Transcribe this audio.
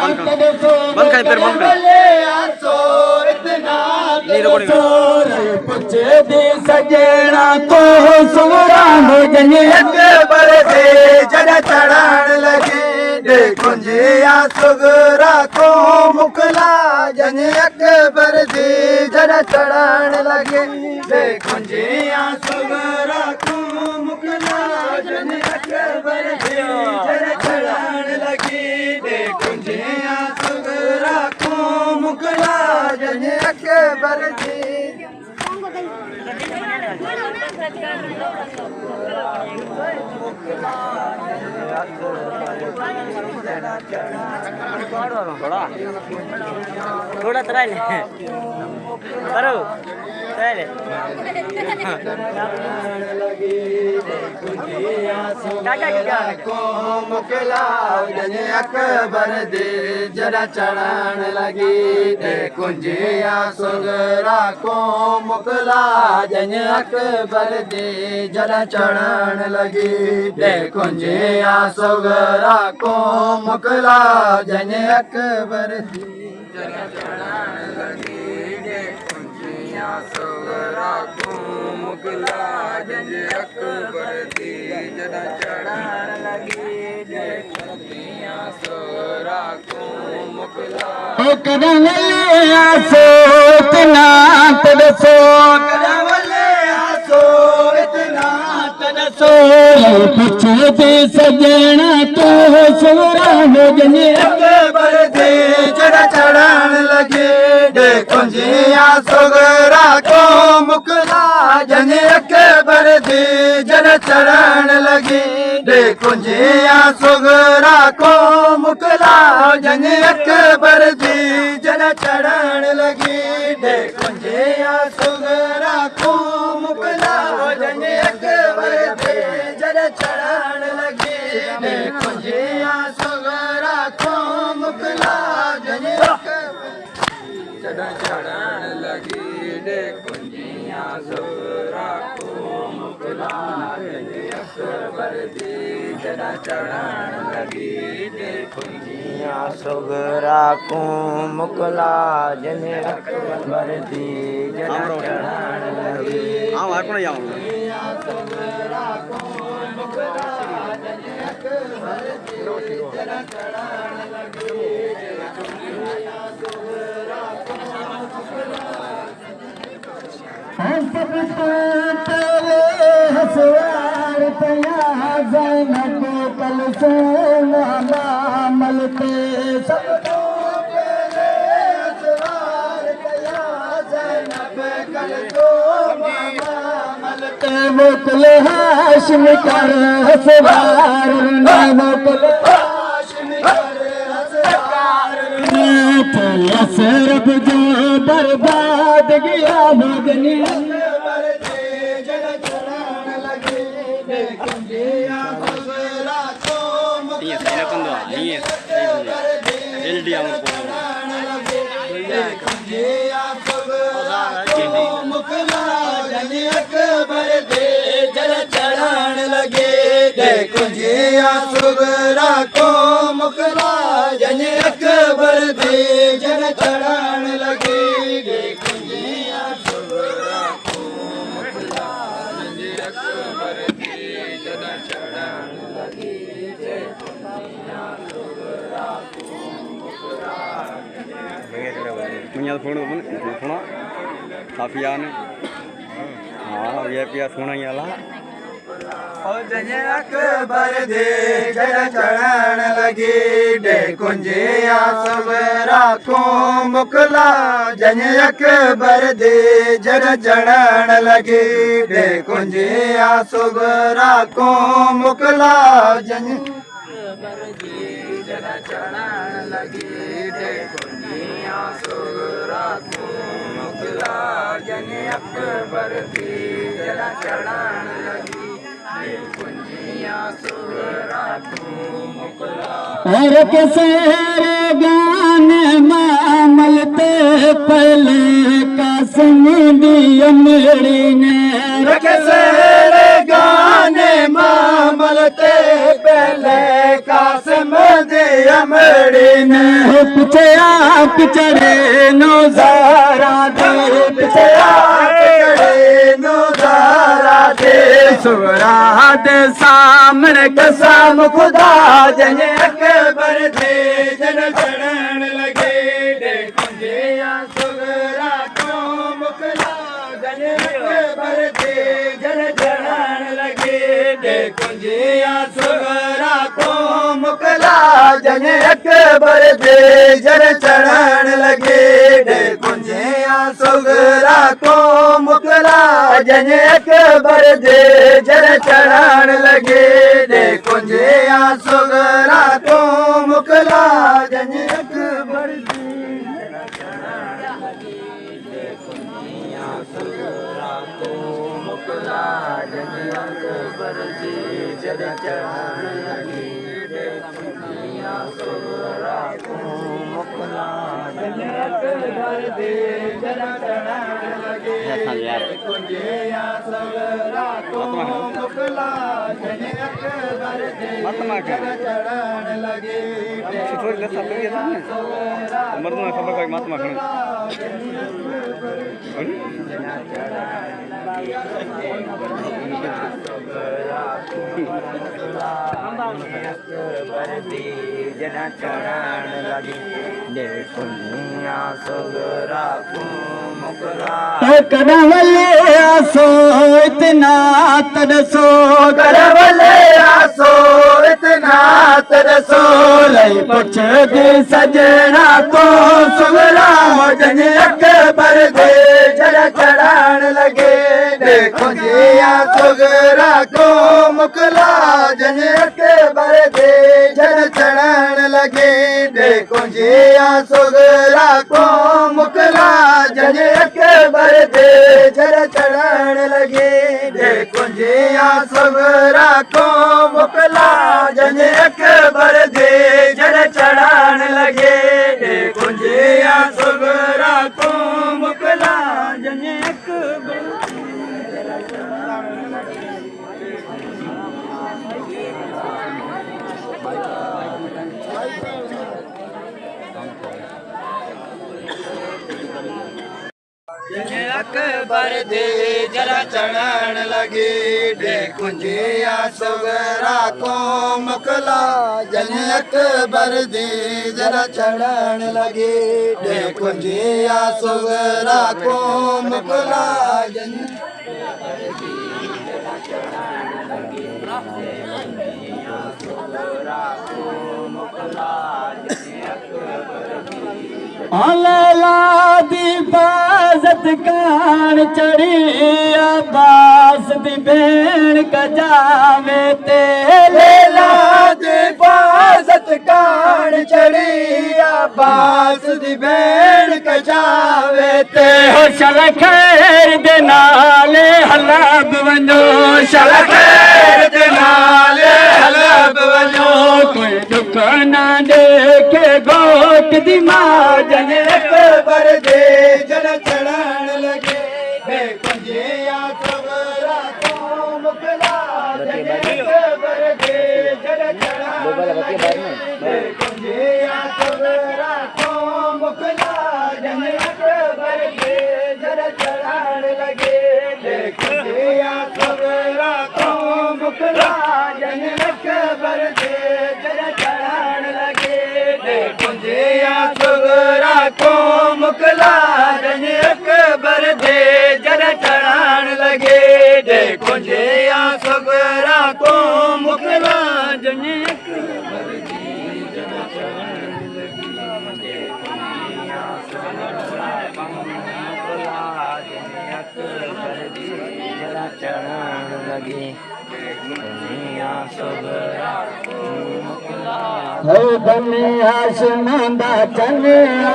बंद कर फिर बंद पुछे दी सजना तो सुरा हो जने अकबर दे जड़ चढ़ान लगी दे कुंजिया सुगरा को मुकला जने अकबर दे जड़ चढ़ान लगे दे कुंजिया सुगरा को मुकला जने अकबर दे जड़ चढ़ान लगी दे कुंजिया सुगरा को मुकला जने अकबर दे थोड़ा तराई ले करो तराई ले को मुकला जने अकबर दे जरा चढ़ान लगी दे कुंजिया सुगरा को मुकला जने अकबर दे जरा चढ़ान लगी दे कुंजिया सुगरा को मुकला जने अकबर दे जरा चढ़ान लगी दे कुंजिया सुगरा को मुकला जने अकबर दे जरा चढ़ान लगी दे कुंजिया सुगरा को मुकला करवले आसो इतना तरसो करवले आसो इतना तरसो पूछे दे सजना तो सुरा हो जने अकबर दे जरा चढ़ान लगे दे कुंजिया सुगरा को मुकला जने अकबर दे जरा चढ़ान लगे दे कुंजिया सुगरा को मुकला जने अकबर दे जरा चढ़ान लगे दे कुंजिया सुगरा को मुकला जने अकबर दे जरा चढ़ान लगे दे कुंजिया सुगरा को मुकला जने जरा चढ़ान लगी दे कुंजिया सुगरा को मुकला जने अकबर दे जरा चढ़ान लगी दे कुंजिया सुगरा को मुकला जने अकबर दे जरा चढ़ान लगी आओ आप नहीं आओ सुगरा को मुकला जने अकबर दे जरा चढ़ान लगी सब तेरे हसवार तया ज़ैनब कल से मलते सब तेरे हसवार तया ज़ैनब कल तो मलते वो कुल हाशिम कर हसवार वो कुल हाशिम कर हसवार सरब जो बर्बाद गया भगनी अकबर दे जरा चढ़ान लगे दे कुंजिया सुगरा को ये सही कंदो ये एलडी आम चढ़ान लगे दे कुंजिया सुगरा को मुकला जने अकबर दे जरा चढ़ान लगे दे कुंजिया सुगरा को मुकला जने अकबर दे जरा चढ़ान लगे दे कुंजिया सुगरा को मुकला जने अकबर दे जरा चढ़ान लगे दे कुंजिया सुगरा को मुकला मुझे फोन काफिया ने हाँ ये पिया सोना ही आला जने अकबर दे जरा चढ़ान लगी दे कुंजिया सुगरा को मुकला जने अकबर दे जरा चढ़ान लगी दे कुंजिया सुगरा को मुकला जने अकबर दे जरा चढ़ान लगी दे कुंजिया सुगरा को मुकला जने अकबर दे जरा चढ़ान लगी दे कुंजिया सुगरा को मुकला और सारे गाने मामलते पहले कासिम दी अमड़ी ने रखे सारे गाने मामलते पहले का कासिम दी अमड़ी ने पिछे आप चढ़े नो ज़ारा दे पिछे पिछड़े नुज़ारा दे सुगरा दे सामने कसम खुदा जने अकबर दे जन चढ़न लगे कुंजिया सुगरा को मुकला जन अकबर दे जन चढ़न लगे कुंजिया सुगरा को मुकला जन अकबर दे जन चढ़न लगे कुंजिया सुगरा को मुकला जन अकबर दे जन चढ़न लगे कुंजिया सुगरा को मुकला जन अकबर दे कुंजिया सुगरा को मुकला जन अकबर दे जन चढ़न लगे कुंजिया सुगरा को मुकला जन अकबर दे जन चढ़न लगे कुंजिया सुगरा को मुकला जन अकबर दे जन चढ़न लगे मर्दों में खबर कोई महात्मा खड़े जना चढ़न लगी कुंजिया सुगरा को मुकला करवले आसो इतना तरसो करवले आसो इतना तरसो लई पुछ दी सजना को सुगरा जन अकबर दे जरा चढ़ान लगे कुंजिया सुगरा को मुकला जन अकबर दे जन चढ़ान लगे कुंजिया सुगरा को मुकला जन अकबर दे जरा चढ़ान लगे कुंजिया सुगरा को मुकला जन अकबर दे जरा चढ़ान लगे कुंजिया सुगरा को मुकला जन अकबर अकबर दे जरा चढ़न लगी कुंजिया सुगरा को मुकला जन अकबर दे जरा चढ़न लगी कुंजिया सुगरा को मुकला जन लैला दी बाजत कान चढ़ी अब्बास दी भेण कजावे ते लैला दी बाजत कान चढ़ी अब्बास दी भेण कजावे ते हो शल खैर दे नाले हलब वञो शल खैर दे नाले हलब वञो कोई दुख ना देखे घोट दी मां जन अकबर दे जन चढ़न लगे कुंजिया सुगरा को मुकला जन अकबर दे जन चढ़न लगे कुंजिया सुगरा को मुकला जन अकबर दे जन चढ़न लगे कुंजिया सुगरा को मुकला जन अकबर दे जन चढ़न लगे कुंजिया सुगरा को मुकला जन अकबर दे जन चढ़न लगे कुंजिया सुगरा को मुकला जन अकबर दे जन चढ़न लगे कुंजिया सुगरा को मुकला जन अकबर दे जन चढ़न लगे कुंजिया सुगरा को मुकला हो बने आसमान दा चन्या